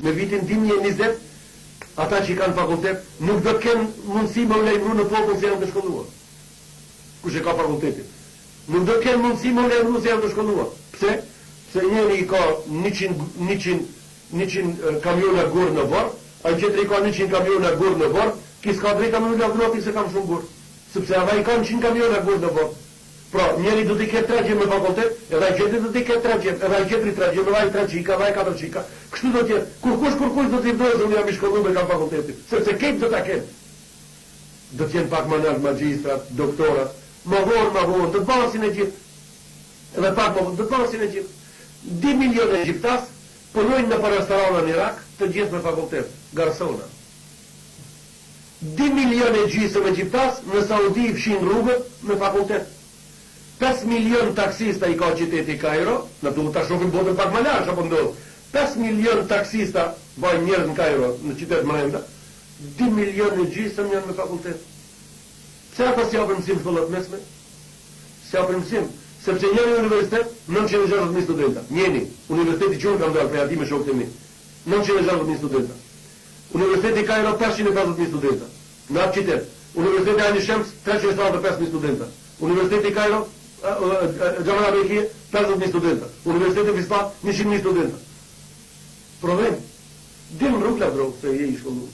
në vitin 2020, ata që i kanë fakultet, nuk do të kenë mundësi më lejmëru në popull se janë të shkolluar. Kush e ka fakultetin? Nuk do të kenë mundësi më lejmëru se janë të shkolluar. Pse? Se njëri i ka 100 kamiona gurë në vorë, a tjetri i ka 100 kamiona gurë në vorë, ki s'ka drejta më në lavdroti se kam shumë gurë. Sepse ata i kanë 100 kamiona gurë në vorë. Pra, njëri do t'i ketë 3 gjemë në fakultet, edhe ai tjetri do t'i ketë 3 gjemë, edhe ai tjetri 3 gjemë, edhe ai 3 qika, edhe ai 4 qika. Kështu do t'jetë. Kur kush do t'i vdojë se unë jam i shkolluar me kam fakultetin. Sepse ketë do ta ketë. Do t'jenë pak më nalt magjistrat, doktorat, më vonë, do të basin e gjithë. Edhe pak më vonë, do të basin e gjithë. 2 milionë egjiptas punojnë në për restorana në Irak, të gjithë me fakultet, garsona. 2 milionë e gjysëm egjiptas në Saudi fshin rrugët me fakultet. 5 milion taksista i ka qyteti Kairo, në duhet ta shohim botën pak më larg apo ndodh. 5 milion taksista vajnë njerëz në Kairo, në qytet brenda. 2 milionë e gjysëm janë me fakultet. Pse ata si japin mësim shkollat mesme? Si japin mësim? Sepse njëri universitet 960.000 studenta. Njëri, universiteti që unë kam dalë prej atij me shokët e mi. 960.000 studenta. Universiteti Kairo 550.000 studenta. Në atë qytet. Universiteti Ain Shams 375.000 studenta. Universiteti Kairo Gjamana Bekie 50.000 studenta. Universiteti Fispa 100.000 studenta. Problem. Dim rrugë la bro, se je i shkolluar.